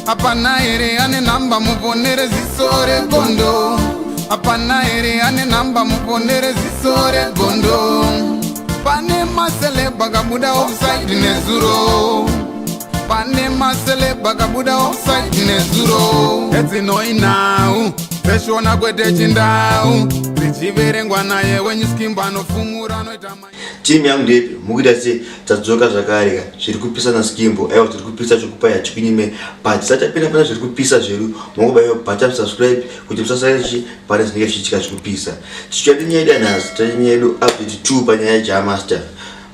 Apana ere ane namba muponere zisore gondo. Apana ere ane namba muponere zisore gondo. Pane masele bagabuda offside nezuro. Pane masele bagabuda offside nezuro. Eti noi now. Peshona kwete chindau. Zichiverengwa naye wenye skimba no fumura no itama. Team yangu ndepi mukuita se tadzoka zvakareka zviri kupisa na skimbo aiwa tiri kupisa chokupaya chipinyime but sachapinda pana zviri kupisa zvedu mungobayo button subscribe kuti musasarachi pane zvinenge zvichiitika zviri kupisa tichati nyaya yanhasi tanyaya yedu update 2 panyaya yaJamaster.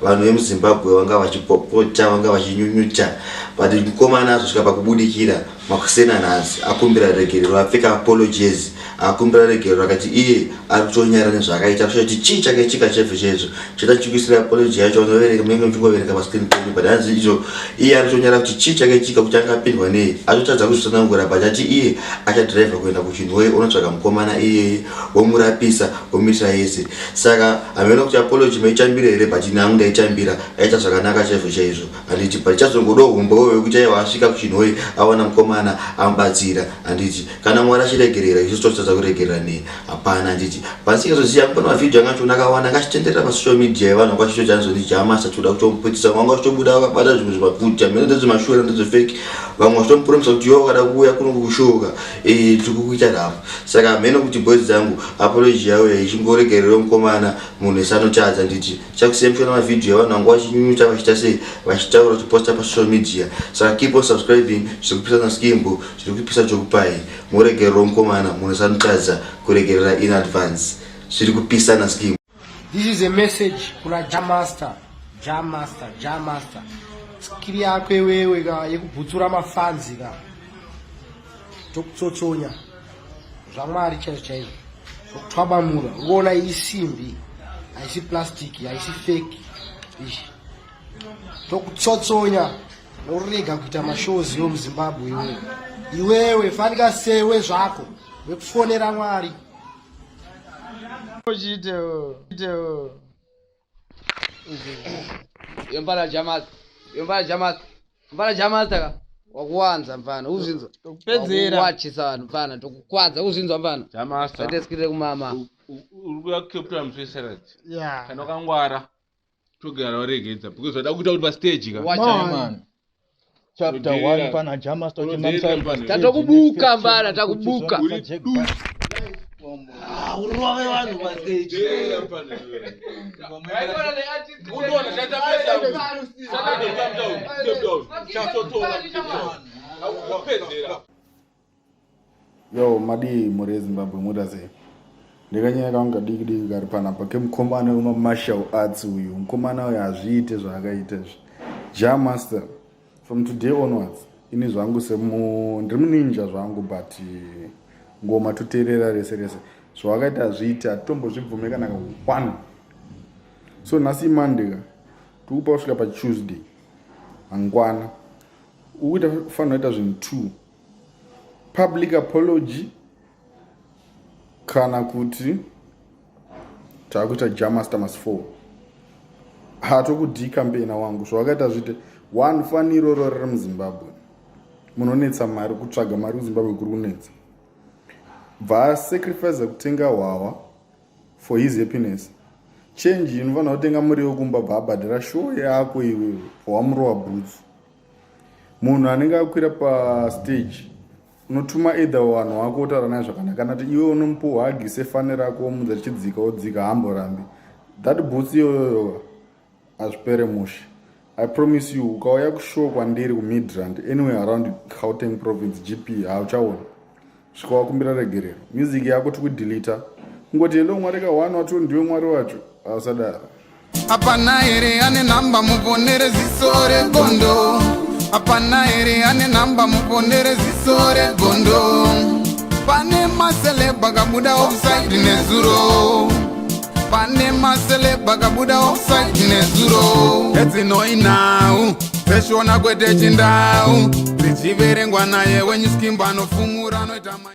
Vanhu vemuZimbabwe vanga vachipopota vanga vachinyunyuta but mukomana azosvika pakubudikira makusena nhasi akumbira regerero apfeka apologies akumbira regerero akati iye ari kutonyara nezvaakaita kuti chii chakaitika chebve cheizvo chitachikisira apology yacho unoverenga munenge muchingoverenga pascreen penyu but hanzi izvo iye ari kutonyara kuti chii chakaitika kuti angapindwa nei achotadza kuzvisanangura but ati iye achadhiraivha kuenda kuchinhoi unotsvaga mukomana iyeye womurapisa womirisa yese saka hamena kuti apology maichambira here but nangu ndaichambira aita zvakanaka chebve cheizvo handiti but chazongodo humbo wekuti aiwa asvika kuchinhoi awana mukomana amubatsira handiti kana mwari achiregerera isusu totadza kuregerera nei hapana handiti pasikazoziva pane mavhidhiyo anga acho ndakawana akachitenderera pasocial media yevanhu kwachito chanzoni Jamaster toda kutomuputisa vamwe vachitobuda vakabata zvinhu zvemabvudhi amene ndezvemashure ndezvefeki vamwe vachitomupromisa kuti iwo wakada kuuya kuno kushoka tiri kukuita rapo saka hamene kuti boys dzangu apology yavo ichingorgerera mukomana munhu esanotadza nditi chakusiya muchiona mavhidhiyo yevanhu vanga vachinyunyuta vachiita sei vachitaura kuposta pasocial media saka keep on subscribing zviri kupisa na skimbo zviri kupisa chokupai muregerero mukomana munhu esanotadza kuregerera in advance zviri kupisa na skimbo. This is a message kuna Jamaster. Skiri yako wewe ka yekubhutsura mafanzi ka. Tokutsotsonya. Zvamwari chaizvo. Kutwabamura. Uona isimbi. Haisi plastic, haisi fake. Ishi. Tokutsotsonya. Norega kuita mashows yo muZimbabwe iwewe. Iwewe fanika sewe zvako. Wekufonera Mwari. Yombala Jamaster ka wakuwanza mfana uzinzwa kupedzera wachisa vanhu mfana tokukwadza uzinzwa mfana Jamaster tateskire kumama uri kuya capture mfeserati Yeah. kana kangwara togara waregedza because wada kuita kuti pa stage ka wacha chapter 1 pana Jamaster chimamisa tatokubuka mfana takubuka urove vanhu pa stage Yo, madi muri Zimbabwe mudase. Ndikanyaya kanga diki kari panapa kemukomana uma martial arts uyu. Mukomana uyu azviite zvaakaita izvi. Jamaster from today onwards ini zvangu ndiri muninja zvangu but ngoma toteerera rese zvawakaita azviite hatombozvibvume kana ka1 so nhasi Monday tikupa kusvika paTuesday mangwana ukuita kufanira kuita zvinhu 2 public apology kana kuti taakuita Jamaster must 4 hatokudhi campaigner wangu zvawakaita zvite 1 faniro rori muZimbabwe munonetsa mari kutsvaga mari kuZimbabwe kuri kunetsa bva sacrifice kutenga hwawa for his happiness change inofanira kutenga muriwo kumba bva abhadhira show yako iwewe wamurowa boots munhu anenge akwira pastage unotuma either vanhu vako wotaura naye zvakanaka kana kuti iwe unomupa hagi sefane rako womudza tichidzika wodzika hamborambi that boots iyoyo hazvipere mushe I promise you ukauya kushow kwandiri kumidrand anywhere around Gauteng province GP hauchaona svika wakumbira regerero music yako tikudeleta kungoti hello mwari ka1 wacho ndiwe mwari wacho hausadaro. Apana ere ane namba muponere zisore gondo. Apana ere ane namba muponere zisore gondo. Pane masele bagabuda offside nezuro. Pane masele bagabuda offside nezuro. Eti noi now. Peshona kwete chindau. Zichiverengwa naye wenye skimba no fumura no itama.